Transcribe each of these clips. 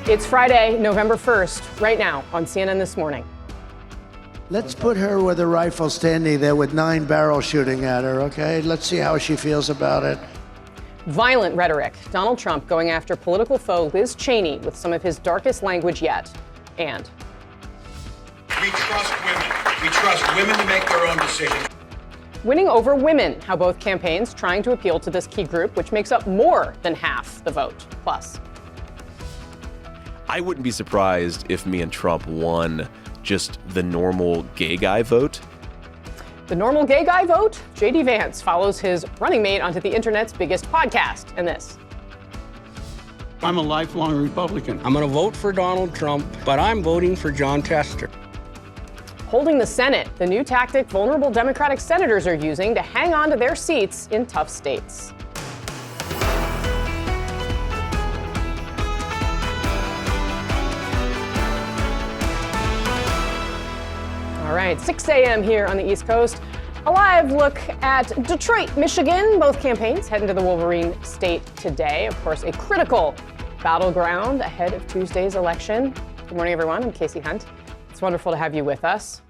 It's Friday, November 1st, right now on CNN This Morning. Let's put her with a rifle standing there with 9 barrels shooting at her, okay? Let's see how she feels about it. Violent rhetoric. Donald Trump going after political foe Liz Cheney with some of his darkest language yet. And we trust women. We trust women to make their own decisions. Winning over women, how both campaigns trying to appeal to this key group, which makes up more than half the vote. Plus, I wouldn't be surprised if me and Trump won just the normal gay guy vote. the normal gay guy vote? J.D. Vance follows his running mate onto the internet's biggest podcast. And this. I'm a lifelong Republican. I'm going to vote for Donald Trump, but I'm voting for John Tester. Holding the Senate, the new tactic vulnerable Democratic senators are using to hang on to their seats in tough states. All right, 6 a.m. here on the East Coast. A live look at Detroit, Michigan. Both campaigns heading to the Wolverine State today. Of course, a critical battleground ahead of Tuesday's election. Good morning, everyone. I'm Casey Hunt. It's wonderful to have you with us.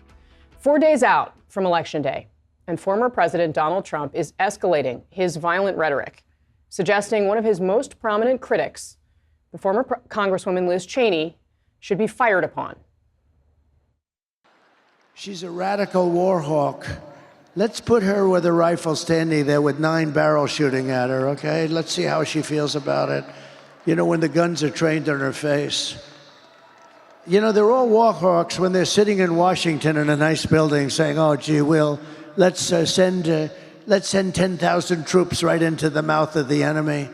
4 days out from Election Day, and former President Donald Trump is escalating his violent rhetoric, suggesting one of his most prominent critics, the former Congresswoman Liz Cheney, should be fired upon. She's a radical war hawk. Let's put her with a rifle standing there with 9 barrels shooting at her, okay? Let's see how she feels about it. You know, when the guns are trained on her face. You know, they're all war hawks when they're sitting in Washington in a nice building saying, oh, gee, let's send 10,000 troops right into the mouth of the enemy.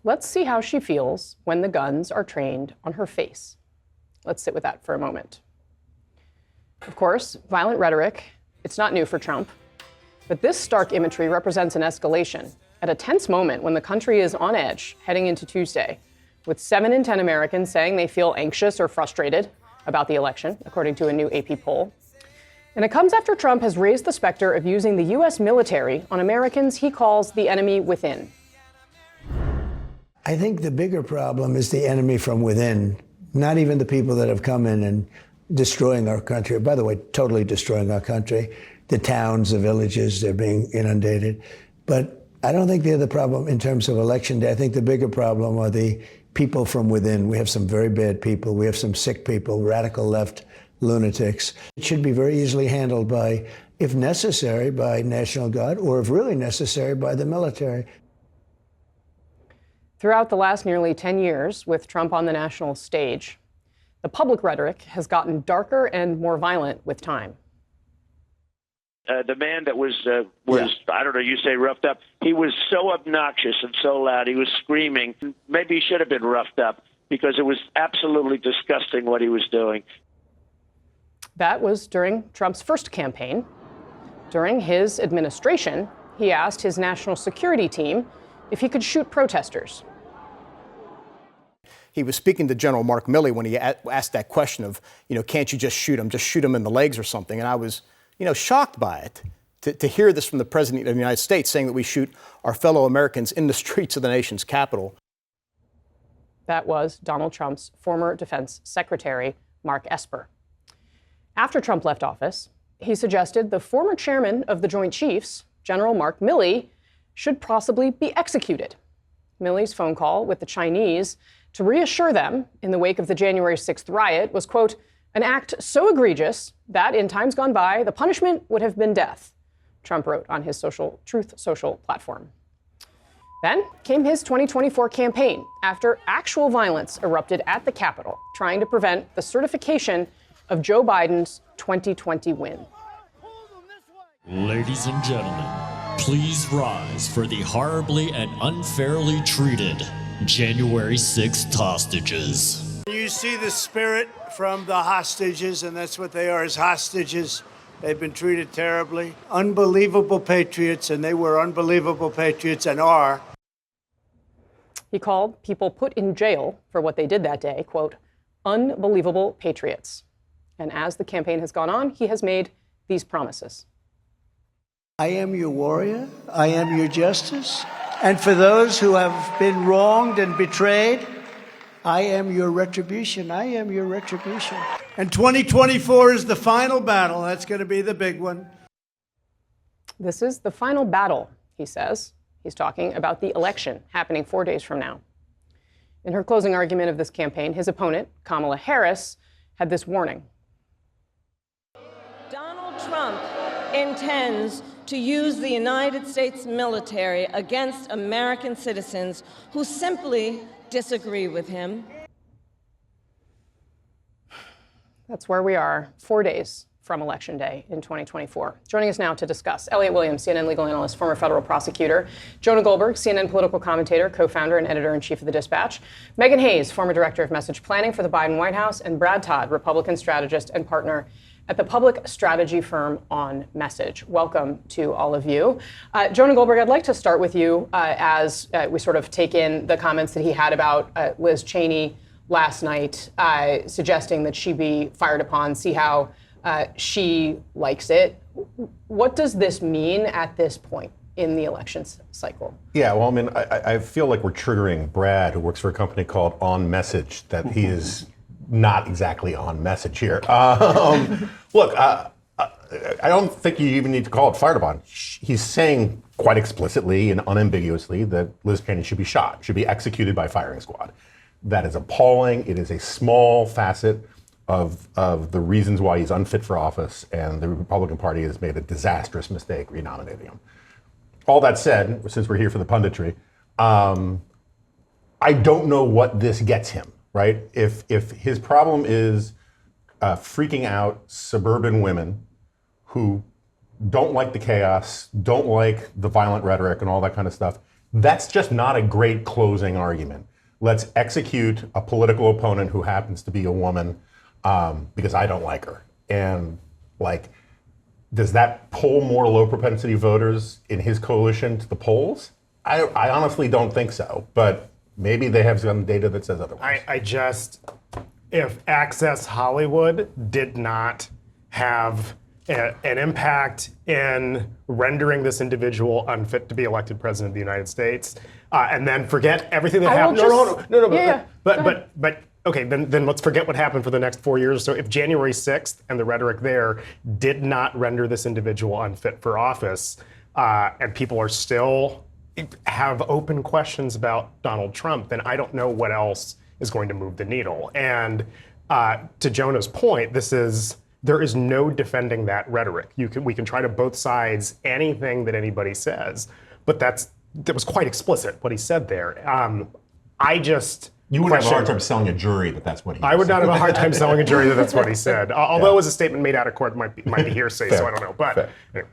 Let's see how she feels when the guns are trained on her face. Let's sit with that for a moment. Of course, violent rhetoric, it's not new for Trump. But this stark imagery represents an escalation at a tense moment when the country is on edge heading into Tuesday, with 7 in 10 Americans saying they feel anxious or frustrated about the election, according to a new AP poll. And it comes after Trump has raised the specter of using the U.S. military on Americans he calls the enemy within. I think the bigger problem is the enemy from within, not even the people that have come in and destroying our country. By the way, totally destroying our country. The towns, the villages, they're being inundated. But I don't think they're the problem in terms of Election Day. I think the bigger problem are the people from within. We have some very bad people. We have some sick people, radical left lunatics. It should be very easily handled by, if necessary, by National Guard, or if really necessary, by the military. Throughout the last nearly 10 years, with Trump on the national stage, the public rhetoric has gotten darker and more violent with time. The man that was I don't know, you say roughed up. He was so obnoxious and so loud. He was screaming. Maybe he should have been roughed up because it was absolutely disgusting what he was doing. That was during Trump's first campaign. During his administration, he asked his national security team if he could shoot protesters. He was speaking to General Mark Milley when he asked that question of, can't you just shoot him in the legs or something? And I was, shocked by it to hear this from the President of the United States saying that we shoot our fellow Americans in the streets of the nation's capital. That was Donald Trump's former defense secretary, Mark Esper. After Trump left office, he suggested the former chairman of the Joint Chiefs, General Mark Milley, should possibly be executed. Milley's phone call with the Chinese to reassure them in the wake of the January 6th riot was, quote, an act so egregious that in times gone by, the punishment would have been death, Trump wrote on his Truth Social platform. Then came his 2024 campaign after actual violence erupted at the Capitol, trying to prevent the certification of Joe Biden's 2020 win. Ladies and gentlemen, please rise for the horribly and unfairly treated January 6th hostages. You see the spirit from the hostages, and that's what they are, is hostages. They've been treated terribly. Unbelievable patriots, and they were unbelievable patriots and are. He called people put in jail for what they did that day, quote, unbelievable patriots. And as the campaign has gone on, he has made these promises. I am your warrior. I am your justice. And for those who have been wronged and betrayed, I am your retribution. I am your retribution. And 2024 is the final battle. That's going to be the big one. This is the final battle, he says. He's talking about the election happening 4 days from now. In her closing argument of this campaign, his opponent, Kamala Harris, had this warning. Donald Trump intends to use the United States military against American citizens who simply disagree with him. That's where we are, 4 days from Election Day in 2024. Joining us now to discuss, Elliot Williams, CNN legal analyst, former federal prosecutor, Jonah Goldberg, CNN political commentator, co-founder and editor-in-chief of The Dispatch, Megan Hayes, former director of message planning for the Biden White House, and Brad Todd, Republican strategist and partner at the public strategy firm On Message. Welcome to all of you. Jonah Goldberg, I'd like to start with you as we sort of take in the comments that he had about Liz Cheney last night, suggesting that she be fired upon, see how she likes it. What does this mean at this point in the election cycle? Yeah, well, I mean, I feel like we're triggering Brad, who works for a company called On Message, that he is not exactly on message here. Look, I don't think you even need to call it fired upon. He's saying quite explicitly and unambiguously that Liz Cheney should be shot, should be executed by firing squad. That is appalling. It is a small facet of the reasons why he's unfit for office, and the Republican Party has made a disastrous mistake renominating him. All that said, since we're here for the punditry, I don't know what this gets him, right? If his problem is freaking out suburban women who don't like the chaos, don't like the violent rhetoric and all that kind of stuff, that's just not a great closing argument. Let's execute a political opponent who happens to be a woman because I don't like her. And like, does that pull more low propensity voters in his coalition to the polls? I honestly don't think so, but maybe they have some data that says otherwise. If Access Hollywood did not have an impact in rendering this individual unfit to be elected president of the United States, and then forget everything that happened. But okay, then let's forget what happened for the next 4 years. So if January 6th and the rhetoric there did not render this individual unfit for office, and people are still have open questions about Donald Trump, then I don't know what else is going to move the needle. And to Jonah's point, there is no defending that rhetoric. We can try to both sides anything that anybody says, but that was quite explicit what he said there. You would have a hard time selling a jury that that's what he said. I would not have a hard time selling a jury that that's what he said. Although it was a statement made out of court, might be hearsay, so I don't know. But anyway.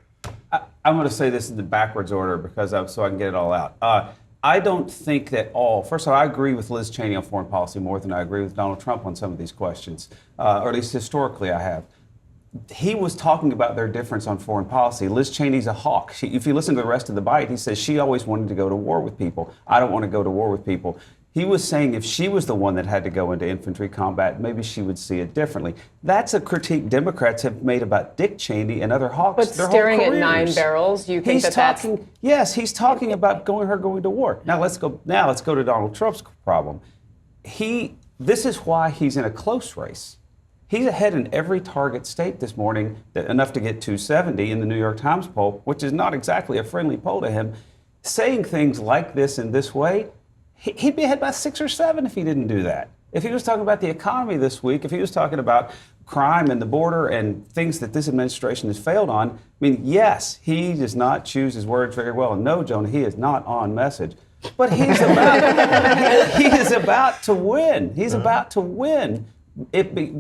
I'm going to say this in the backwards order so I can get it all out. I don't think that first of all, I agree with Liz Cheney on foreign policy more than I agree with Donald Trump on some of these questions, or at least historically I have. He was talking about their difference on foreign policy. Liz Cheney's a hawk. If you listen to the rest of the bite, he says she always wanted to go to war with people. I don't want to go to war with people. He was saying if she was the one that had to go into infantry combat, maybe she would see it differently. That's a critique Democrats have made about Dick Cheney and other hawks. But staring at 9 barrels, you think that's... Yes, he's talking about going to war. Now let's go to Donald Trump's problem. This is why he's in a close race. He's ahead in every target state this morning, enough to get 270 in the New York Times poll, which is not exactly a friendly poll to him. Saying things like this in this way, he'd be ahead by 6 or 7 if he didn't do that. If he was talking about the economy this week, if he was talking about crime and the border and things that this administration has failed on, I mean, yes, he does not choose his words very well. And no, Jonah, he is not on message. But he is about to win. He's about to win.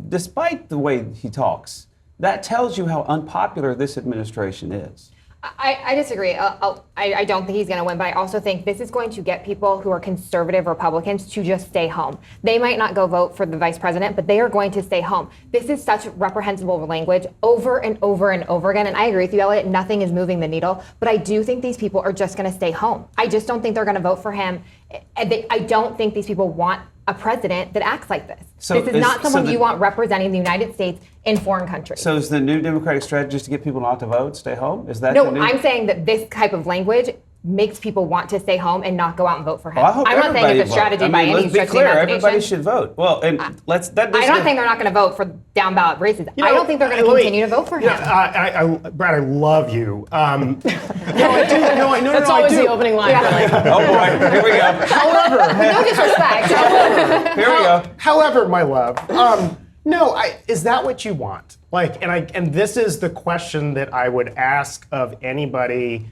Despite the way he talks, that tells you how unpopular this administration is. I disagree. I don't think he's going to win, but I also think this is going to get people who are conservative Republicans to just stay home. They might not go vote for the vice president, but they are going to stay home. This is such reprehensible language over and over and over again. And I agree with you, Elliot, nothing is moving the needle, but I do think these people are just going to stay home. I just don't think they're going to vote for him. I don't think these people want a president that acts like this. This is not someone you want representing the United States in foreign countries. So is the new Democratic strategy just to get people not to vote, stay home? Is that No, I'm saying that this type of language makes people want to stay home and not go out and vote for him. Well, I hope I'm not saying it's a strategy by any let's be stretch of the clear, imagination. everybody should vote. Well, and I don't think they're not going to vote for down ballot races. I don't think they're going to continue to vote for him. Brad, I love you. No, I do. That's always the opening line. Oh boy, here we go. However, no disrespect. Here we go. However, my love, is that what you want? And this is the question that I would ask of anybody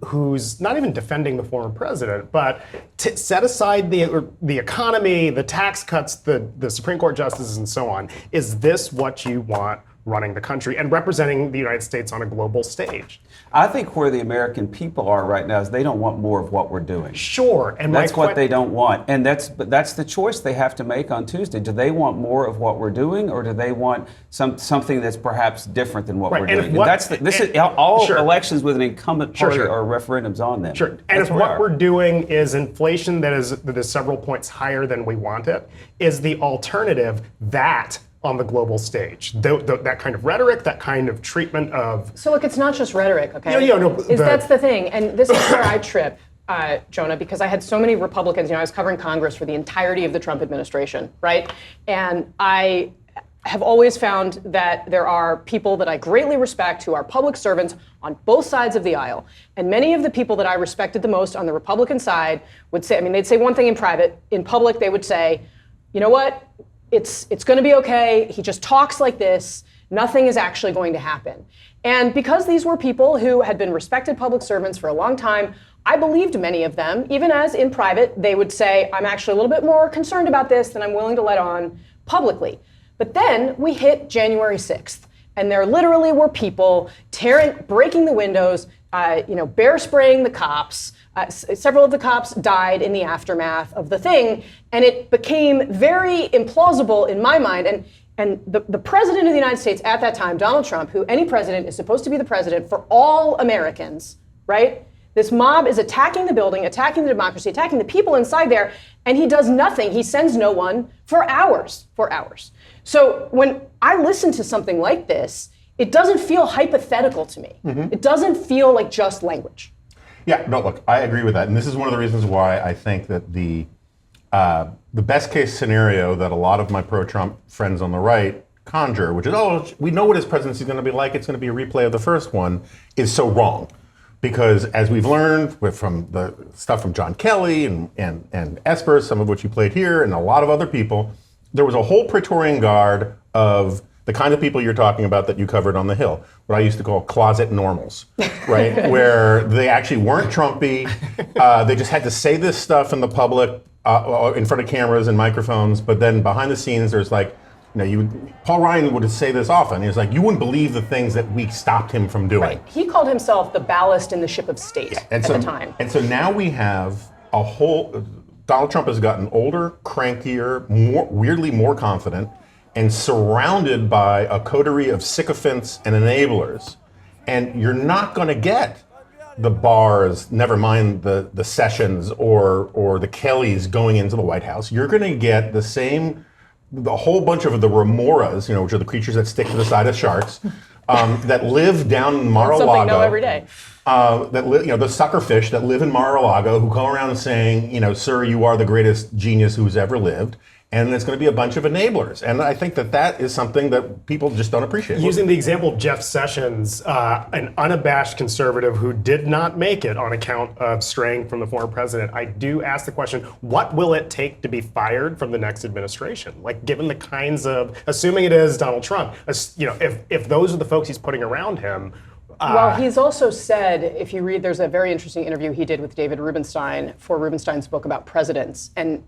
who's not even defending the former president, but to set aside the economy, the tax cuts, the Supreme Court justices, and so on. Is this what you want running the country and representing the United States on a global stage? I think where the American people are right now is they don't want more of what we're doing. Sure, and that's what they don't want, and that's the choice they have to make on Tuesday. Do they want more of what we're doing, or do they want something that's perhaps different than what we're doing? All elections with an incumbent party or referendums on them. Sure, and if what we're doing is inflation that is several points higher than we want it, is the alternative that on the global stage, that kind of rhetoric, that kind of treatment of. So look, it's not just rhetoric, okay? That's the thing, and this is where I trip, Jonah, because I had so many Republicans. I was covering Congress for the entirety of the Trump administration, right? And I have always found that there are people that I greatly respect who are public servants on both sides of the aisle. And many of the people that I respected the most on the Republican side would say, they'd say one thing in private. In public, they would say, you know what? It's going to be okay. He just talks like this. Nothing is actually going to happen. And because these were people who had been respected public servants for a long time, I believed many of them, even as in private, they would say, I'm actually a little bit more concerned about this than I'm willing to let on publicly. But then we hit January 6th, and there literally were people breaking the windows, bear spraying the cops. Several of the cops died in the aftermath of the thing, and it became very implausible in my mind. And the president of the United States at that time, Donald Trump, who any president is supposed to be the president for all Americans, right? This mob is attacking the building, attacking the democracy, attacking the people inside there, and he does nothing. He sends no one for hours. So when I listen to something like this, it doesn't feel hypothetical to me. Mm-hmm. It doesn't feel like just language. Yeah, no, look, I agree with that. And this is one of the reasons why I think that the best case scenario that a lot of my pro-Trump friends on the right conjure, which is, we know what his presidency is going to be like, it's going to be a replay of the first one, is so wrong. Because as we've learned from the stuff from John Kelly and Esper, some of which you played here, and a lot of other people, there was a whole Praetorian Guard of the kind of people you're talking about that you covered on the Hill, what I used to call closet normals, right? Where they actually weren't Trumpy. They just had to say this stuff in the public, in front of cameras and microphones, but then behind the scenes, there's Paul Ryan would say this often. He was like, you wouldn't believe the things that we stopped him from doing. Right. He called himself the ballast in the ship of state at the time. And so now we have Donald Trump has gotten older, crankier, weirdly more confident, and surrounded by a coterie of sycophants and enablers. And you're not going to get the Barrs, never mind the Sessions or the Kellys going into the White House. You're going to get the whole bunch of the remoras, which are the creatures that stick to the side of sharks, that live down in Mar-a-Lago. Something new every day. That live, the sucker fish that live in Mar-a-Lago, who come around saying, sir, you are the greatest genius who's ever lived. And it's going to be a bunch of enablers. And I think that is something that people just don't appreciate. Using the example of Jeff Sessions, an unabashed conservative who did not make it on account of straying from the former president, I do ask the question, what will it take to be fired from the next administration? Given the kinds of, assuming it is Donald Trump, if those are the folks he's putting around him. Well, he's also said, if you read, there's a very interesting interview he did with David Rubenstein for Rubenstein's book about presidents. And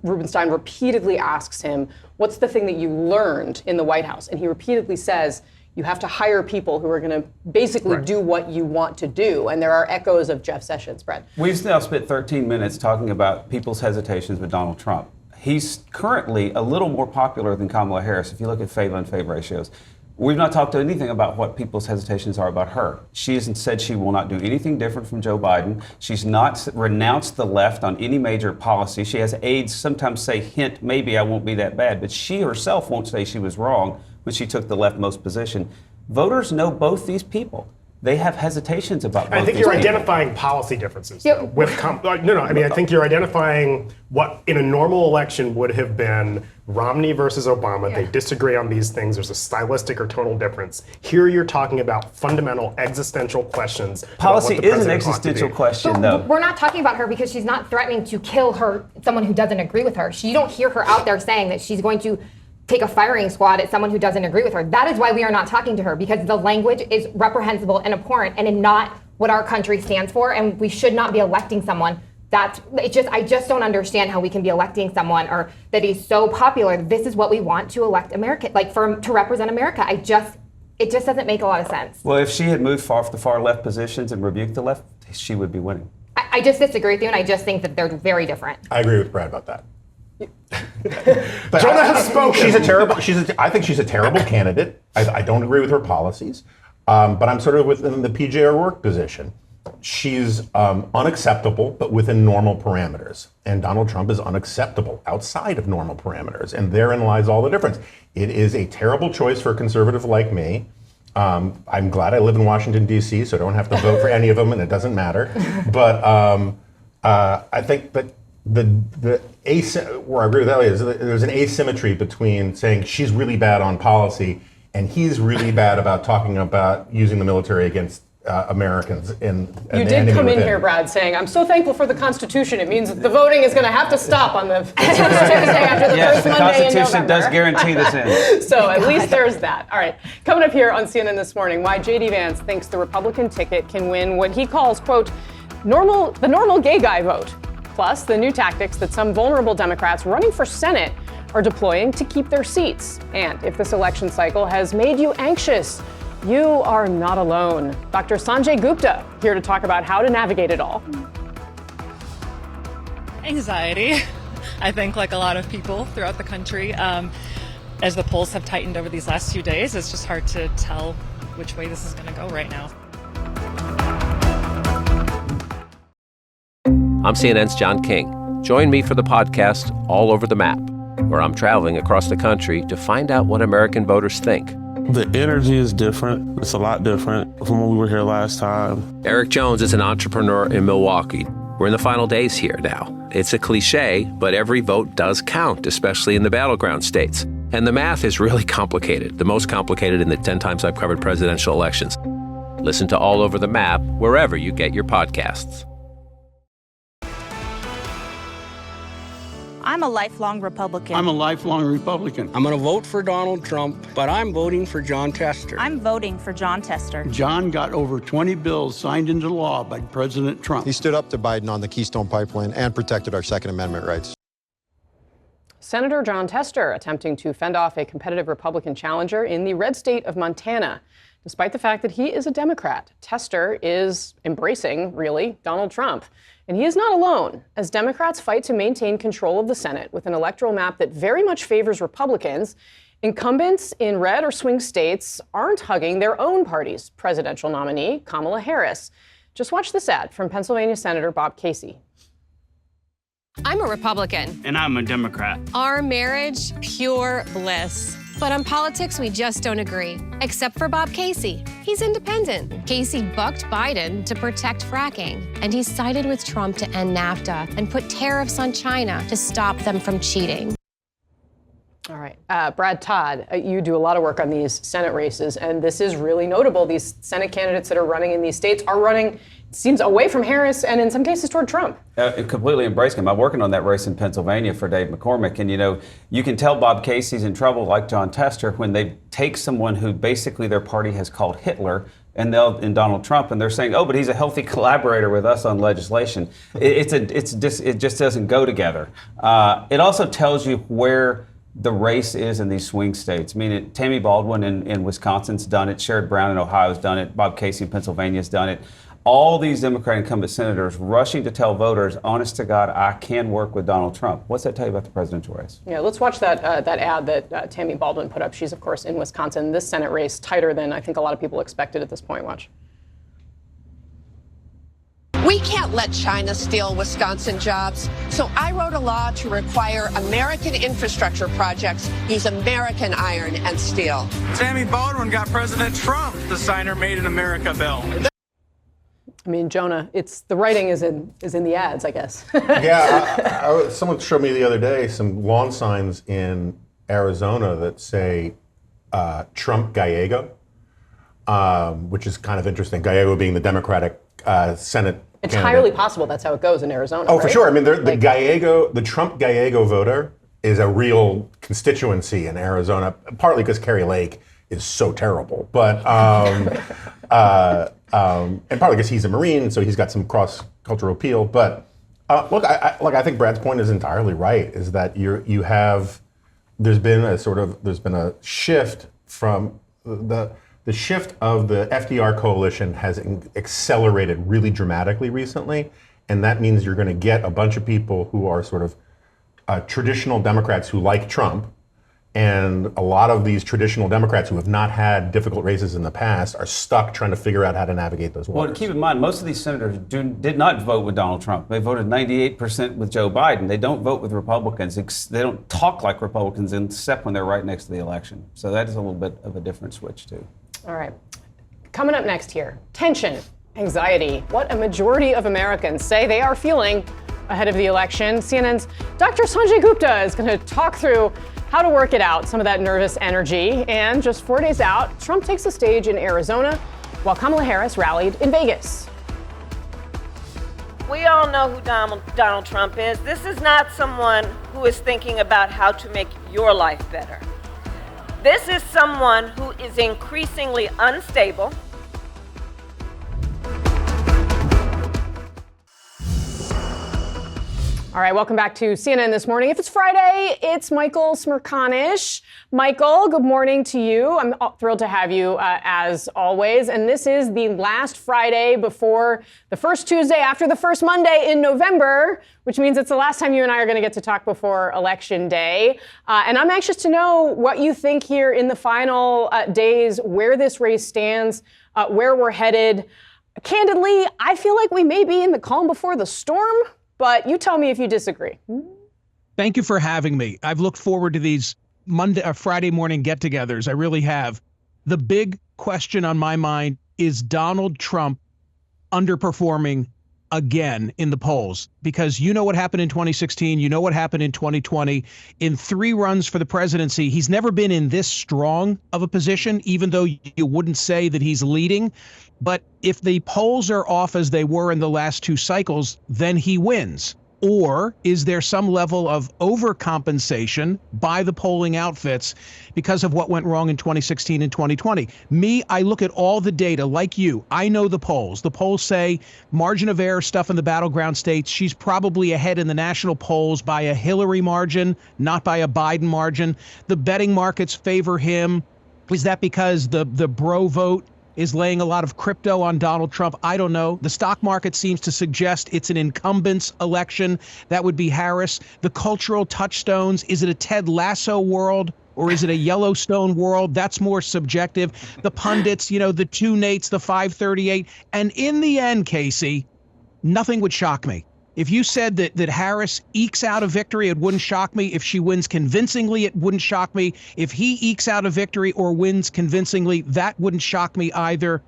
Rubenstein repeatedly asks him, what's the thing that you learned in the White House? And he repeatedly says, you have to hire people who are going to basically do what you want to do. And there are echoes of Jeff Sessions, Brett. We've now spent 13 minutes talking about people's hesitations with Donald Trump. He's currently a little more popular than Kamala Harris, if you look at favor and fave ratios. We've not talked anything about what people's hesitations are about her. She has said she will not do anything different from Joe Biden. She's not renounced the left on any major policy. She has aides sometimes say, hint, maybe I won't be that bad. But she herself won't say she was wrong when she took the leftmost position. Voters know both these people. they have hesitations about both I think these you're people. identifying policy differences. I think you're identifying what in a normal election would have been Romney versus Obama. They disagree on these things. There's a stylistic or tonal difference. Here you're talking about fundamental existential questions. Policy is an existential question, though. We're not talking about her because she's not threatening to kill someone who doesn't agree with her. You don't hear her out there saying that she's going to take a firing squad at someone who doesn't agree with her. That is why we are not talking to her, because the language is reprehensible and abhorrent and not what our country stands for, and we should not be electing someone I just don't understand how we can be electing someone or that he's so popular. This is what we want to elect America, to represent America. It just doesn't make a lot of sense. Well, if she had moved off the far left positions and rebuked the left, she would be winning. I just disagree with you, and I just think that they're very different. I agree with Brad about that. But Jonah has spoken. I think she's a terrible candidate. I don't agree with her policies, but I'm sort of within the PJ O'Rourke position. She's unacceptable, but within normal parameters. And Donald Trump is unacceptable outside of normal parameters. And therein lies all the difference. It is a terrible choice for a conservative like me. I'm glad I live in Washington, D.C., so I don't have to vote for any of them, and it doesn't matter. But I think that where I agree with Elliot is there's an asymmetry between saying she's really bad on policy and he's really bad about talking about using the military against Americans. You did come in here, Brad, saying, I'm so thankful for the Constitution. It means that the voting is going to have to stop on the first Tuesday after the first Monday in November. Yes, the Constitution does guarantee this end. So at least there's that. All right. Coming up here on CNN This Morning, why J.D. Vance thinks the Republican ticket can win what he calls, quote, the normal gay guy vote. Plus, the new tactics that some vulnerable Democrats running for Senate are deploying to keep their seats. And if this election cycle has made you anxious, you are not alone. Dr. Sanjay Gupta here to talk about how to navigate it all. Anxiety, I think, like a lot of people throughout the country. As the polls have tightened over these last few days, it's just hard to tell which way this is going to go right now. I'm CNN's John King. Join me for the podcast All Over the Map, where I'm traveling across the country to find out what American voters think. The energy is different. It's a lot different from when we were here last time. Eric Jones is an entrepreneur in Milwaukee. We're in the final days here now. It's a cliche, but every vote does count, especially in the battleground states. And the math is really complicated, the most complicated in the 10 times I've covered presidential elections. Listen to All Over the Map wherever you get your podcasts. I'm a lifelong Republican. I'm a lifelong Republican. I'm going to vote for Donald Trump, but I'm voting for John Tester. I'm voting for John Tester. John got over 20 bills signed into law by President Trump. He stood up to Biden on the Keystone Pipeline and protected our Second Amendment rights. Senator John Tester attempting to fend off a competitive Republican challenger in the red state of Montana. Despite the fact that he is a Democrat, Tester is embracing, really, Donald Trump. And he is not alone, as Democrats fight to maintain control of the Senate with an electoral map that very much favors Republicans. Incumbents in red or swing states aren't hugging their own party's presidential nominee, Kamala Harris. Just watch this ad from Pennsylvania Senator Bob Casey. I'm a Republican. And I'm a Democrat. Our marriage, pure bliss. But on politics, we just don't agree. Except for Bob Casey. He's independent. Casey bucked Biden to protect fracking. And he sided with Trump to end NAFTA and put tariffs on China to stop them from cheating. All right. Brad Todd, you do a lot of work on these Senate races, and this is really notable. These Senate candidates that are running in these states are running, it seems, away from Harris and in some cases toward Trump. Completely embracing him. I'm working on that race in Pennsylvania for Dave McCormick, and you can tell Bob Casey's in trouble, like John Tester, when they take someone who basically their party has called Hitler and Donald Trump, and they're saying, oh, but he's a healthy collaborator with us on legislation. It just doesn't go together. It also tells you where the race is in these swing states. I mean, Tammy Baldwin in Wisconsin's done it. Sherrod Brown in Ohio's done it. Bob Casey in Pennsylvania's done it. All these Democrat incumbent senators rushing to tell voters, honest to God, I can work with Donald Trump. What's that tell you about the presidential race? Yeah, let's watch that ad that Tammy Baldwin put up. She's, of course, in Wisconsin. This Senate race tighter than I think a lot of people expected at this point. Watch. We can't let China steal Wisconsin jobs, so I wrote a law to require American infrastructure projects use American iron and steel. Tammy Baldwin got President Trump to sign her Made in America bill. I mean, Jonah, it's the writing is in the ads, I guess. Yeah, someone showed me the other day some lawn signs in Arizona that say Trump Gallego, which is kind of interesting. Gallego being the Democratic Senate Entirely candidate. Possible that's how it goes in Arizona. Oh, right? for sure. I mean, the Trump Gallego voter is a real constituency in Arizona, partly because Kerry Lake is so terrible, but and partly because he's a Marine, so he's got some cross-cultural appeal. But look, I think Brad's point is entirely right. Is that there's been a shift from the shift of the FDR coalition has accelerated really dramatically recently, and that means you're going to get a bunch of people who are sort of traditional Democrats who like Trump, and a lot of these traditional Democrats who have not had difficult races in the past are stuck trying to figure out how to navigate those waters. Well, keep in mind, most of these senators did not vote with Donald Trump. They voted 98% with Joe Biden. They don't vote with Republicans. They don't talk like Republicans except when they're right next to the election. So that is a little bit of a different switch, too. All right. Coming up next here, tension, anxiety, what a majority of Americans say they are feeling ahead of the election. CNN's Dr. Sanjay Gupta is going to talk through how to work it out, some of that nervous energy. And just 4 days out, Trump takes the stage in Arizona while Kamala Harris rallied in Vegas. We all know who Donald Trump is. This is not someone who is thinking about how to make your life better. This is someone who is increasingly unstable. All right, welcome back to CNN This Morning. If it's Friday, it's Michael Smerconish. Michael, good morning to you. I'm thrilled to have you as always. And this is the last Friday before the first Tuesday after the first Monday in November, which means it's the last time you and I are going to get to talk before Election Day. And I'm anxious to know what you think here in the final days, where this race stands, where we're headed. Candidly, I feel like we may be in the calm before the storm. But you tell me if you disagree. Thank you for having me. I've looked forward to these Friday morning get-togethers. I really have. The big question on my mind is Donald Trump underperforming again in the polls? Because you know what happened in 2016. You know what happened in 2020. In 3 runs for the presidency, he's never been in this strong of a position, even though you wouldn't say that he's leading. But if the polls are off as they were in the last 2 cycles, then he wins. Or is there some level of overcompensation by the polling outfits because of what went wrong in 2016 and 2020? Me, I look at all the data like you. I know the polls. The polls say margin of error stuff in the battleground states. She's probably ahead in the national polls by a Hillary margin, not by a Biden margin. The betting markets favor him. Is that because the bro vote is laying a lot of crypto on Donald Trump? I don't know. The stock market seems to suggest it's an incumbents election. That would be Harris. The cultural touchstones, is it a Ted Lasso world or is it a Yellowstone world? That's more subjective. The pundits, the 2 Nates, the 538. And in the end, Casey, nothing would shock me. If you said that Harris ekes out a victory, it wouldn't shock me. If she wins convincingly, it wouldn't shock me. If he ekes out a victory or wins convincingly, that wouldn't shock me either.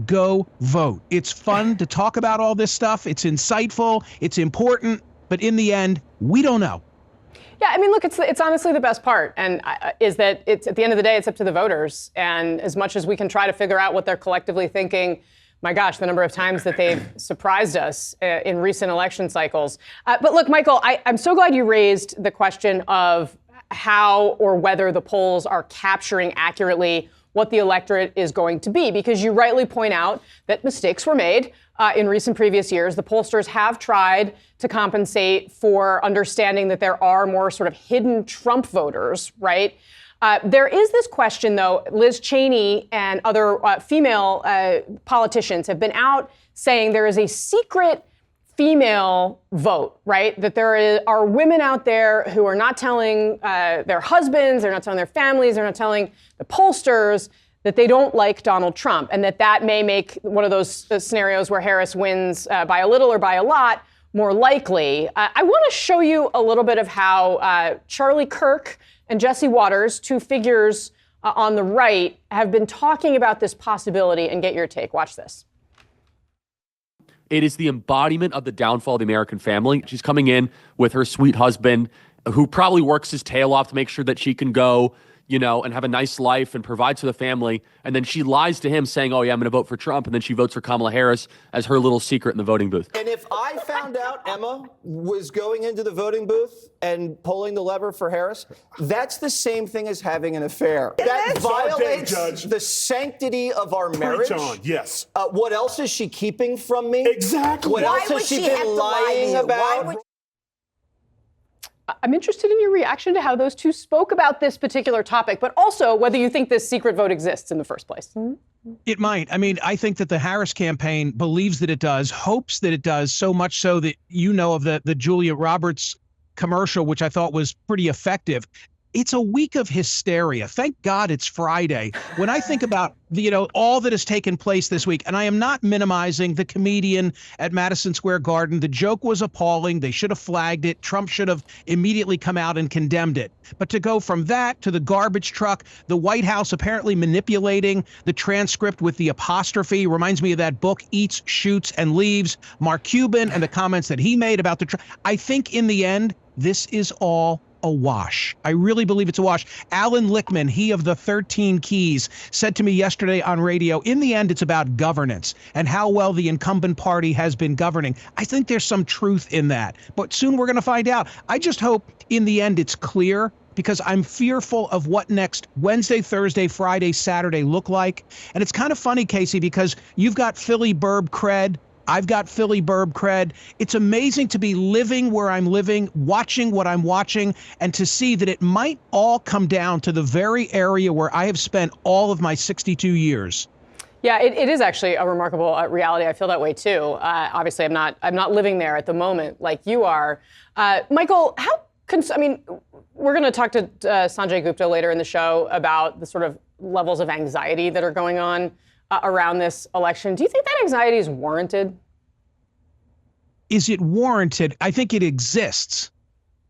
Go vote. It's fun to talk about all this stuff. It's insightful. It's important. But in the end, we don't know. Yeah, I mean, look, it's honestly the best part, and is that it's at the end of the day, it's up to the voters. And as much as we can try to figure out what they're collectively thinking, my gosh, the number of times that they've surprised us in recent election cycles. But look, Michael, I'm so glad you raised the question of how or whether the polls are capturing accurately what the electorate is going to be, because you rightly point out that mistakes were made in recent previous years. The pollsters have tried to compensate for understanding that there are more sort of hidden Trump voters, right? There is this question, though. Liz Cheney and other female politicians have been out saying there is a secret female vote, right? That there are women out there who are not telling their husbands, they're not telling their families, they're not telling the pollsters that they don't like Donald Trump, and that may make one of those scenarios where Harris wins by a little or by a lot more likely. I want to show you a little bit of how Charlie Kirk and Jesse Waters, two figures on the right, have been talking about this possibility, and get your take. Watch this. It is the embodiment of the downfall of the American family. She's coming in with her sweet husband, who probably works his tail off to make sure that she can go, and have a nice life and provide for the family. And then she lies to him saying, oh, yeah, I'm going to vote for Trump. And then she votes for Kamala Harris as her little secret in the voting booth. And if I found out Emma was going into the voting booth and pulling the lever for Harris, that's the same thing as having an affair. That violates the sanctity of our marriage. Yes. What else is she keeping from me? Exactly. What else has she been lying about? I'm interested in your reaction to how those two spoke about this particular topic, but also whether you think this secret vote exists in the first place. It might. I mean, I think that the Harris campaign believes that it does, hopes that it does, so much so that of the Julia Roberts commercial, which I thought was pretty effective. It's a week of hysteria. Thank God it's Friday. When I think about all that has taken place this week, and I am not minimizing the comedian at Madison Square Garden. The joke was appalling. They should have flagged it. Trump should have immediately come out and condemned it. But to go from that to the garbage truck, the White House apparently manipulating the transcript with the apostrophe reminds me of that book, Eats, Shoots, and Leaves. Mark Cuban and the comments that he made about I think in the end, this is all a wash. I really believe it's a wash. Alan Lichtman, he of the 13 Keys, said to me yesterday on radio, in the end, it's about governance and how well the incumbent party has been governing. I think there's some truth in that, but soon we're going to find out. I just hope in the end it's clear, because I'm fearful of what next Wednesday, Thursday, Friday, Saturday look like. And it's kind of funny, Casey, because you've got Philly burb cred. I've got Philly burb cred. It's amazing to be living where I'm living, watching what I'm watching, and to see that it might all come down to the very area where I have spent all of my 62 years. Yeah, it is actually a remarkable reality. I feel that way too. Obviously, I'm not living there at the moment like you are. Michael, we're going to talk to Sanjay Gupta later in the show about the sort of levels of anxiety that are going on around this election. Do you think that anxiety is warranted? Is it warranted? I think it exists.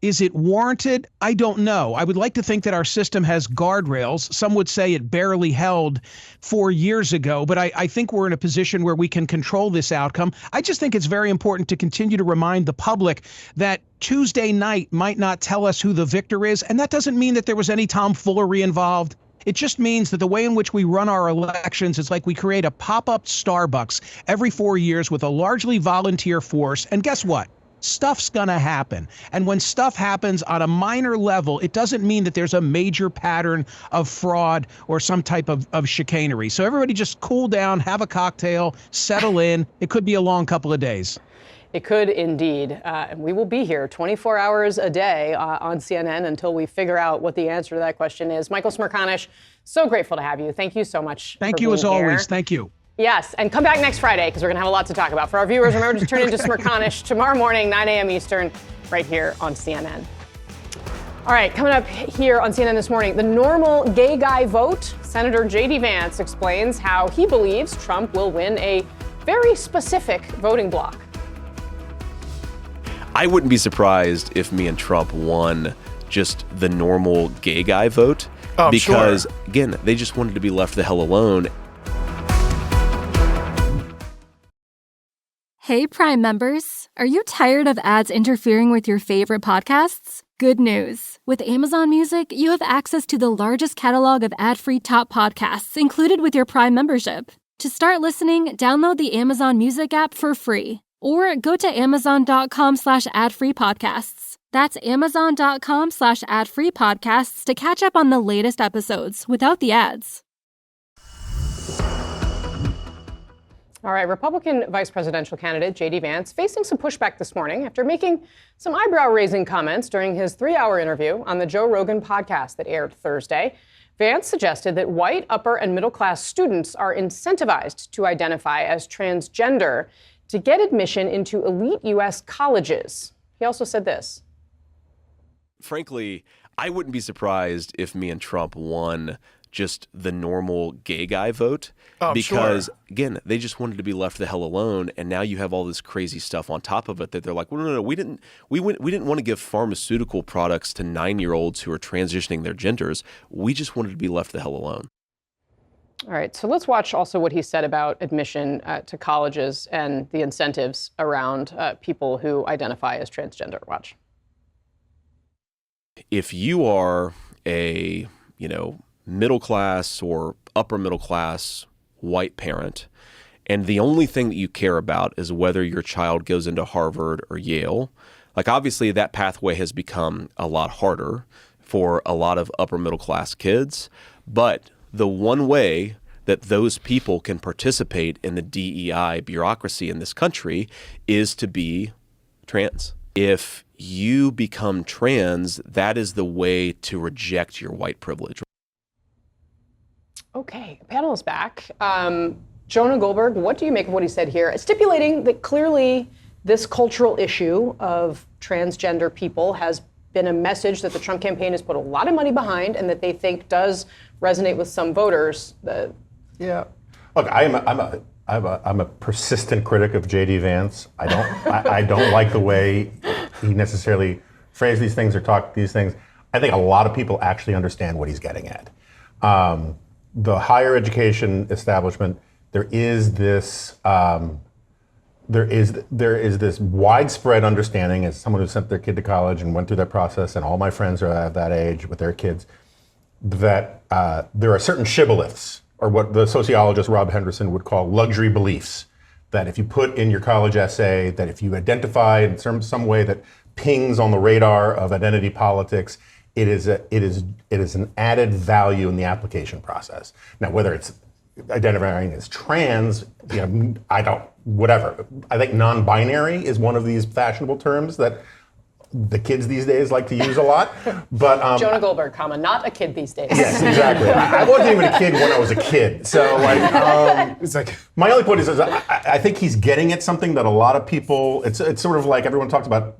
Is it warranted? I don't know. I would like to think that our system has guardrails. Some would say it barely held 4 years ago, but I think we're in a position where we can control this outcome. I just think it's very important to continue to remind the public that Tuesday night might not tell us who the victor is, and that doesn't mean that there was any tomfoolery involved. It just means that the way in which we run our elections is like we create a pop-up Starbucks every 4 years with a largely volunteer force. And guess what? Stuff's going to happen. And when stuff happens on a minor level, it doesn't mean that there's a major pattern of fraud or some type of chicanery. So everybody just cool down, have a cocktail, settle in. It could be a long couple of days. It could indeed. And we will be here 24 hours a day on CNN until we figure out what the answer to that question is. Michael Smerconish, so grateful to have you. Thank you so much. Thank you as always. Thank you. Yes, and come back next Friday because we're going to have a lot to talk about. For our viewers, remember to turn into Smerconish tomorrow morning, 9 a.m. Eastern, right here on CNN. All right, coming up here on CNN this morning, the normal gay guy vote. Senator J.D. Vance explains how he believes Trump will win a very specific voting bloc. I wouldn't be surprised if me and Trump won just the normal gay guy vote. Because, again, they just wanted to be left the hell alone. Hey, Prime members. Are you tired of ads interfering with your favorite podcasts? Good news. With Amazon Music, you have access to the largest catalog of ad-free top podcasts included with your Prime membership. To start listening, download the Amazon Music app for free. Or go to amazon.com/ad-free podcasts. That's amazon.com/ad-free podcasts to catch up on the latest episodes without the ads. All right, Republican vice presidential candidate J.D. Vance facing some pushback this morning after making some eyebrow-raising comments during his 3-hour interview on the Joe Rogan podcast that aired Thursday. Vance suggested that white, upper, and middle-class students are incentivized to identify as transgender to get admission into elite U.S. colleges. He also said this. Frankly, I wouldn't be surprised if me and Trump won just the normal gay guy vote because, again, they just wanted to be left the hell alone. And now you have all this crazy stuff on top of it that they're like, well, no, we didn't want to give pharmaceutical products to 9-year-olds who are transitioning their genders. We just wanted to be left the hell alone. All right, so let's watch also what he said about admission to colleges and the incentives around people who identify as transgender. Watch. If you are a, middle class or upper middle class white parent, and the only thing that you care about is whether your child goes into Harvard or Yale, like obviously that pathway has become a lot harder for a lot of upper middle class kids, but the one way that those people can participate in the DEI bureaucracy in this country is to be trans. If you become trans, that is the way to reject your white privilege. Okay, panel is back. Jonah Goldberg, what do you make of what he said here? Stipulating that clearly this cultural issue of transgender people has been a message that the Trump campaign has put a lot of money behind and that they think does resonate with some voters. Yeah. Look, I'm a persistent critic of J.D. Vance. I don't like the way he necessarily phrase these things or talk these things. I think a lot of people actually understand what he's getting at. The higher education establishment, there is this widespread understanding, as someone who sent their kid to college and went through that process, and all my friends are at that age with their kids, that there are certain shibboleths, or what the sociologist Rob Henderson would call luxury beliefs, that if you put in your college essay, that if you identify in some way that pings on the radar of identity politics, it is an added value in the application process. Now, whether it's identifying as trans, whatever. I think non-binary is one of these fashionable terms that the kids these days like to use a lot. But Jonah Goldberg, not a kid these days. Yes, exactly. I wasn't even a kid when I was a kid. So it's like my only point is I think he's getting at something that a lot of people. It's sort of like everyone talks about.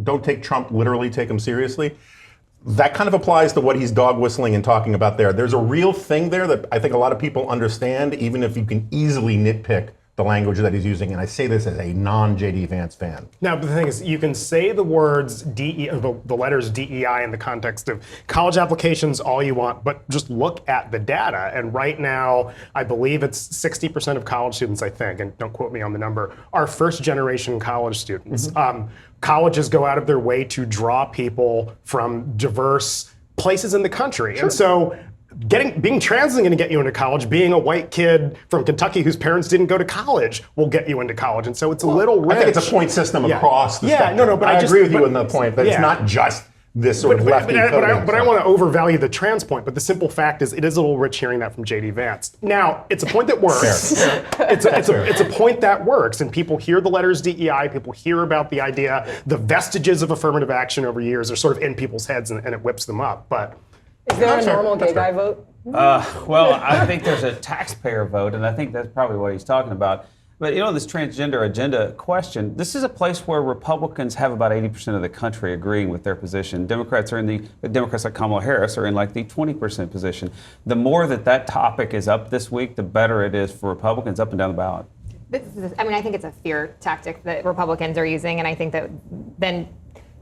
Don't take Trump literally, take him seriously. That kind of applies to what he's dog whistling and talking about there. There's a real thing there that I think a lot of people understand, even if you can easily nitpick the language that he's using, and I say this as a non-J.D. Vance fan. Now, but the thing is, you can say the words the letters DEI in the context of college applications all you want, but just look at the data. And right now, I believe it's 60% of college students, I think, and don't quote me on the number, are first-generation college students. Mm-hmm. Colleges go out of their way to draw people from diverse places in the country. Sure. And so being trans isn't going to get you into college. Being a white kid from Kentucky whose parents didn't go to college will get you into college. And so it's a little rich. I think it's a point system across the spectrum. But I agree with you on the point that it's not just this sort of lefty coding. But I want to overvalue the trans point. But the simple fact is, it is a little rich hearing that from J.D. Vance. Now, it's a point that works. It's a point that works, and people hear the letters DEI. People hear about the idea. The vestiges of affirmative action over years are sort of in people's heads, and it whips them up. But is there a normal gay guy vote? Well, I think there's a taxpayer vote, and I think that's probably what he's talking about. But this transgender agenda question, this is a place where Republicans have about 80% of the country agreeing with their position. Democrats like Kamala Harris are in like the 20% position. The more that topic is up this week, the better it is for Republicans up and down the ballot. I think it's a fear tactic that Republicans are using, and I think that then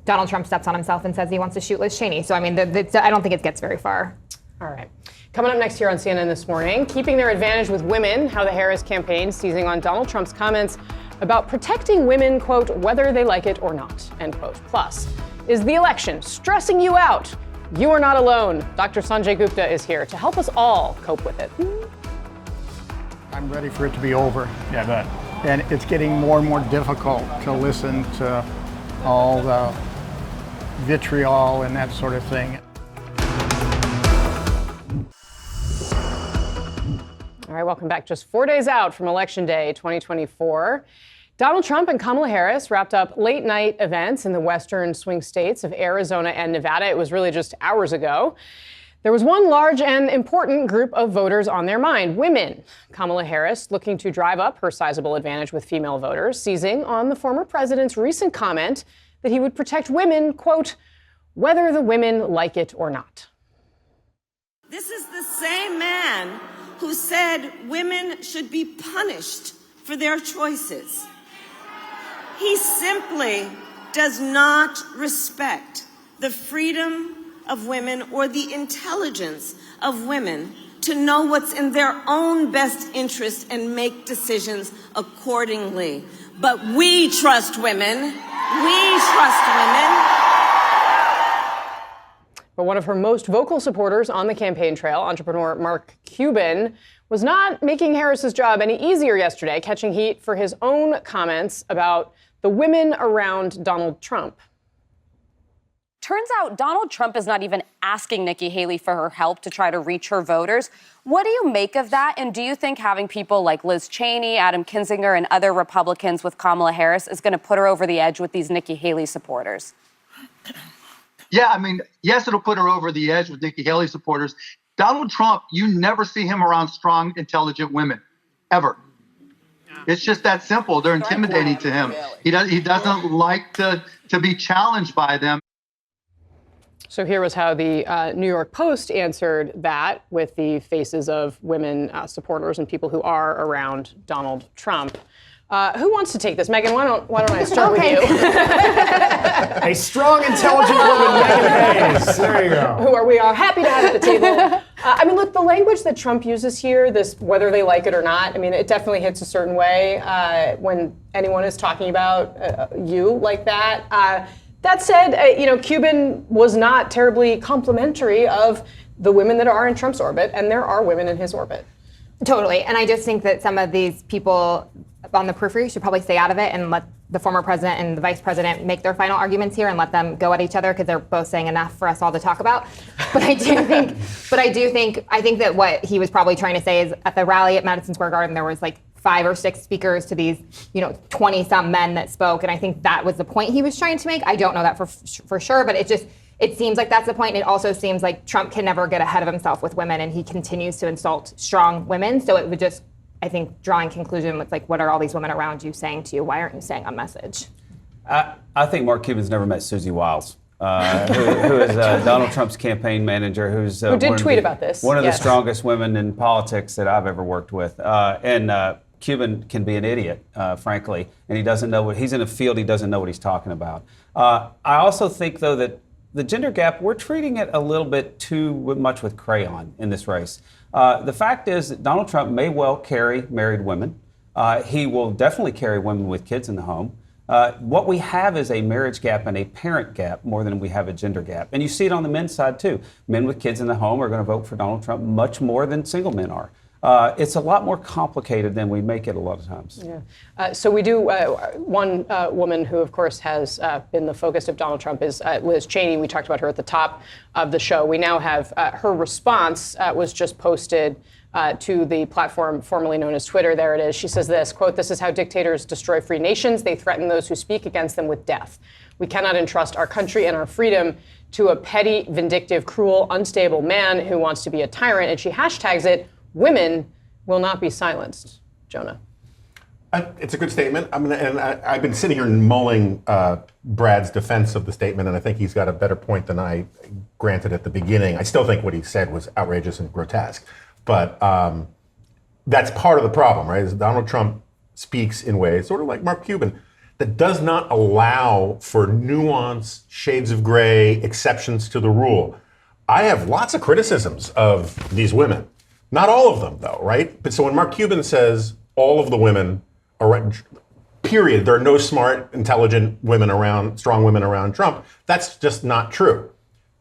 Donald Trump steps on himself and says he wants to shoot Liz Cheney. So, I don't think it gets very far. All right. Coming up next here on CNN This Morning, keeping their advantage with women, how the Harris campaign seizing on Donald Trump's comments about protecting women, quote, whether they like it or not, end quote. Plus, is the election stressing you out? You are not alone. Dr. Sanjay Gupta is here to help us all cope with it. I'm ready for it to be over. Yeah, I bet. And it's getting more and more difficult to listen to all the vitriol and that sort of thing. All right, welcome back. Just 4 days out from Election Day 2024. Donald Trump and Kamala Harris wrapped up late-night events in the western swing states of Arizona and Nevada. It was really just hours ago. There was one large and important group of voters on their mind, women. Kamala Harris looking to drive up her sizable advantage with female voters, seizing on the former president's recent comment that he would protect women, quote, whether the women like it or not. This is the same man who said women should be punished for their choices. He simply does not respect the freedom of women or the intelligence of women to know what's in their own best interest and make decisions accordingly. But we trust women. We trust women. But one of her most vocal supporters on the campaign trail, entrepreneur Mark Cuban, was not making Harris's job any easier yesterday, catching heat for his own comments about the women around Donald Trump. Turns out Donald Trump is not even asking Nikki Haley for her help to try to reach her voters. What do you make of that? And do you think having people like Liz Cheney, Adam Kinzinger, and other Republicans with Kamala Harris is going to put her over the edge with these Nikki Haley supporters? Yeah, I mean, yes, it'll put her over the edge with Nikki Haley supporters. Donald Trump, you never see him around strong, intelligent women, ever. It's just that simple. They're intimidating to him. He doesn't like to be challenged by them. So here was how the New York Post answered that with the faces of women supporters and people who are around Donald Trump. Who wants to take this? Megan, why don't I start with you? A strong, intelligent woman, Megan Hayes. There you go. Who we are happy to have at the table. I mean, look, the language that Trump uses here, this whether they like it or not, I mean, it definitely hits a certain way when anyone is talking about you like that. That said, Cuban was not terribly complimentary of the women that are in Trump's orbit, and there are women in his orbit. Totally. And I just think that some of these people on the periphery should probably stay out of it and let the former president and the vice president make their final arguments here and let them go at each other because they're both saying enough for us all to talk about. But I think that what he was probably trying to say is at the rally at Madison Square Garden, there was like 5 or 6 speakers to these, 20-some men that spoke. And I think that was the point he was trying to make. I don't know that for sure, but it seems like that's the point. And it also seems like Trump can never get ahead of himself with women, and he continues to insult strong women. So it would just, I think, drawing conclusion with like, what are all these women around you saying to you? Why aren't you staying on message? I think Mark Cuban's never met Susie Wiles, who is Donald Trump's campaign manager, who did tweet about this. One of the strongest women in politics that I've ever worked with. Cuban can be an idiot, frankly, and he doesn't know he's in a field he doesn't know what he's talking about. I also think, though, that the gender gap, we're treating it a little bit too much with crayon in this race. The fact is that Donald Trump may well carry married women. He will definitely carry women with kids in the home. What we have is a marriage gap and a parent gap more than we have a gender gap. And you see it on the men's side, too. Men with kids in the home are going to vote for Donald Trump much more than single men are. It's a lot more complicated than we make it a lot of times. Yeah. So we do, one woman who, of course, has been the focus of Donald Trump is Liz Cheney. We talked about her at the top of the show. We now have her response was just posted to the platform formerly known as Twitter. There it is. She says this, quote, "This is how dictators destroy free nations. They threaten those who speak against them with death. We cannot entrust our country and our freedom to a petty, vindictive, cruel, unstable man who wants to be a tyrant." And she hashtags it, "Women will not be silenced." Jonah. It's a good statement. I mean, and I've been sitting here mulling Brad's defense of the statement, and I think he's got a better point than I granted at the beginning. I still think what he said was outrageous and grotesque, but that's part of the problem, right? Is Donald Trump speaks in ways, sort of like Mark Cuban, that does not allow for nuance, shades of gray, exceptions to the rule. I have lots of criticisms of these women. Not all of them, though, right? But so when Mark Cuban says all of the women are, period, there are no smart, intelligent women around, strong women around Trump, that's just not true.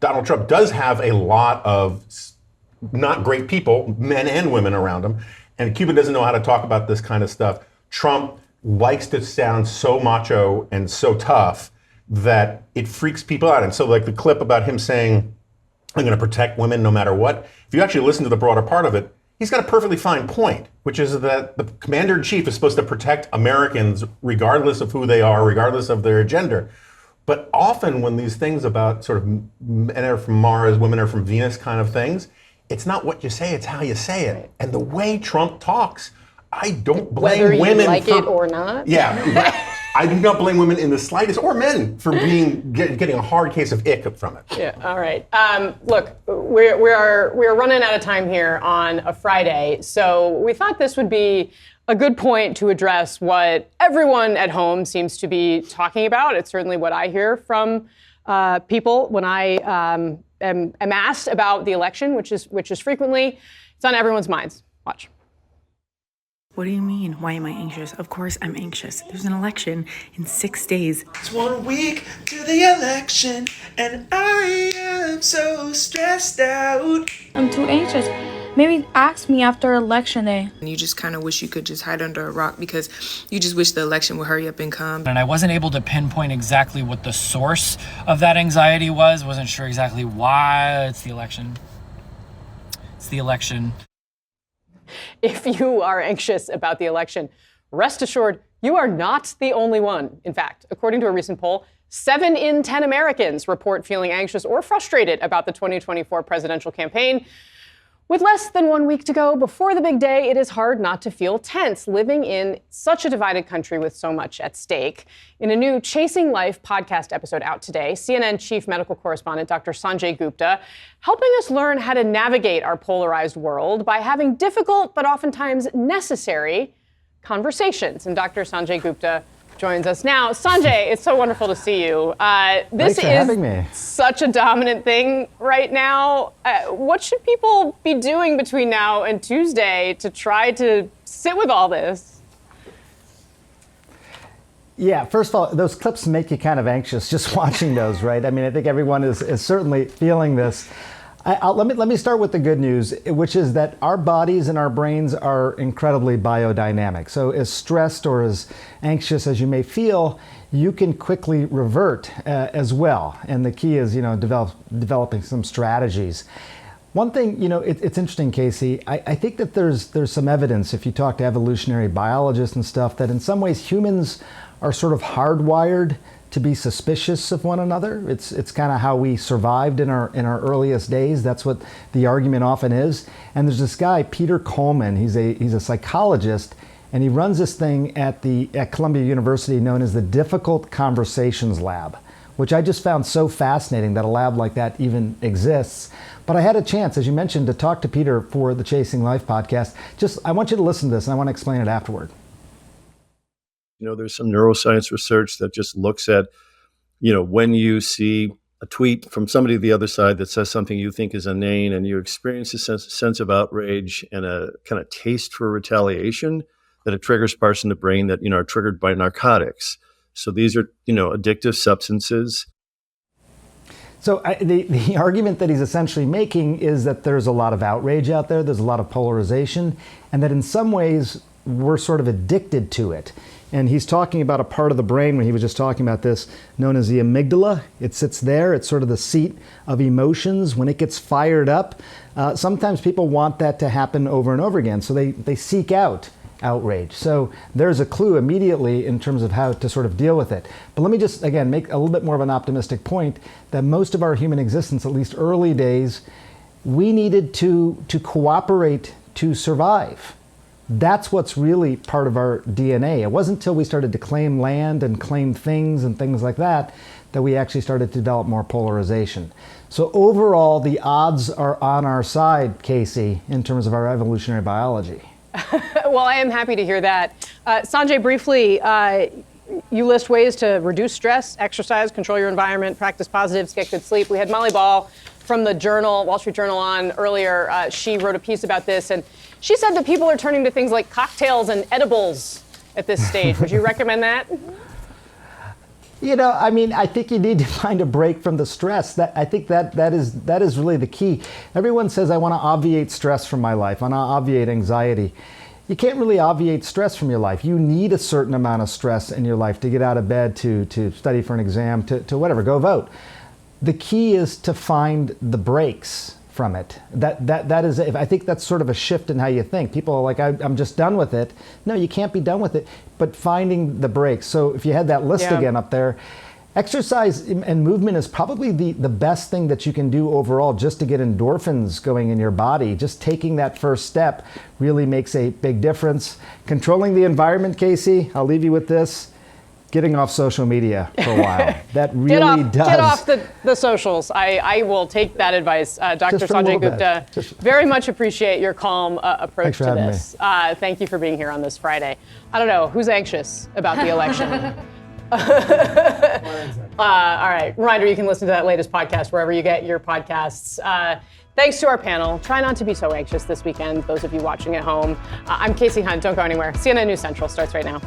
Donald Trump does have a lot of not great people, men and women around him, and Cuban doesn't know how to talk about this kind of stuff. Trump likes to sound so macho and so tough that it freaks people out. And so like the clip about him saying, "I'm going to protect women no matter what," if you actually listen to the broader part of it, he's got a perfectly fine point, which is that the commander-in-chief is supposed to protect Americans regardless of who they are, regardless of their gender. But often when these things about sort of men are from Mars, women are from Venus kind of things, it's not what you say, it's how you say it. And the way Trump talks, I don't blame Whether women you like it or not. Yeah. I do not blame women in the slightest, or men, for getting a hard case of ick from it. Yeah. All right. Look, we're running out of time here on a Friday, so we thought this would be a good point to address what everyone at home seems to be talking about. It's certainly what I hear from people when I am asked about the election, which is frequently, it's on everyone's minds. Watch. What do you mean? Why am I anxious? Of course I'm anxious. There's an election in 6 days. It's 1 week to the election, and I am so stressed out. I'm too anxious. Maybe ask me after election day. And you just kind of wish you could just hide under a rock because you just wish the election would hurry up and come. And I wasn't able to pinpoint exactly what the source of that anxiety was. Wasn't sure exactly why. It's the election. It's the election. If you are anxious about the election, rest assured you are not the only one. In fact, according to a recent poll, 7 in 10 Americans report feeling anxious or frustrated about the 2024 presidential campaign. With less than 1 week to go before the big day, it is hard not to feel tense living in such a divided country with so much at stake. In a new Chasing Life podcast episode out today, CNN chief medical correspondent Dr. Sanjay Gupta helping us learn how to navigate our polarized world by having difficult but oftentimes necessary conversations. And Dr. Sanjay Gupta joins us now. Sanjay, it's so wonderful to see you. This is such a dominant thing right now. What should people be doing between now and Tuesday to try to sit with all this? Yeah, first of all, those clips make you kind of anxious just watching those, right? I mean, I think everyone is certainly feeling this. Let me start with the good news, which is that our bodies and our brains are incredibly biodynamic. So as stressed or as anxious as you may feel, you can quickly revert as well. And the key is, developing some strategies. One thing, it's interesting, Casey. I think that there's some evidence, if you talk to evolutionary biologists and stuff, that in some ways humans are sort of hardwired to be suspicious of one another. It's kind of how we survived in our earliest days. That's what the argument often is. And there's this guy, Peter Coleman. He's a psychologist, and he runs this thing at Columbia University known as the Difficult Conversations Lab, which I just found so fascinating that a lab like that even exists. But I had a chance, as you mentioned, to talk to Peter for the Chasing Life podcast. I want you to listen to this, and I want to explain it afterward. There's some neuroscience research that just looks at, when you see a tweet from somebody on the other side that says something you think is inane and you experience a sense of outrage and a kind of taste for retaliation, that it triggers parts in the brain that, are triggered by narcotics. So these are, addictive substances. So the argument that he's essentially making is that there's a lot of outrage out there, there's a lot of polarization, and that in some ways we're sort of addicted to it. And he's talking about a part of the brain, when he was just talking about this, known as the amygdala. It sits there. It's sort of the seat of emotions. When it gets fired up, sometimes people want that to happen over and over again. So they seek out outrage. So there's a clue immediately in terms of how to sort of deal with it. But let me just, again, make a little bit more of an optimistic point that most of our human existence, at least early days, we needed to cooperate to survive. That's what's really part of our DNA. It wasn't until we started to claim land and claim things and things like that we actually started to develop more polarization. So overall, the odds are on our side, Casey, in terms of our evolutionary biology. Well, I am happy to hear that. Sanjay, briefly, you list ways to reduce stress, exercise, control your environment, practice positives, get good sleep. We had Molly Ball from the Wall Street Journal on earlier. She wrote a piece about this, and she said that people are turning to things like cocktails and edibles at this stage. Would you recommend that? I think you need to find a break from the stress. I think that is really the key. Everyone says, I want to obviate stress from my life. I want to obviate anxiety. You can't really obviate stress from your life. You need a certain amount of stress in your life to get out of bed, to study for an exam, to whatever, go vote. The key is to find the breaks from it. That is, I think that's sort of a shift in how you think. People are like, I'm just done with it. No, you can't be done with it, but finding the breaks. So if you had that list again up there, exercise and movement is probably the best thing that you can do overall just to get endorphins going in your body. Just taking that first step really makes a big difference. Controlling the environment, Casey, I'll leave you with this. getting off social media for a while. That really does. Get off the socials. I will take that advice. Dr. Just for a Sanjay little bit. Gupta, very much appreciate your calm approach Thanks for to having this. Thank you for being here on this Friday. I don't know, who's anxious about the election? All right, reminder, you can listen to that latest podcast wherever you get your podcasts. Thanks to our panel. Try not to be so anxious this weekend, those of you watching at home. I'm Casey Hunt. Don't go anywhere. CNN News Central starts right now.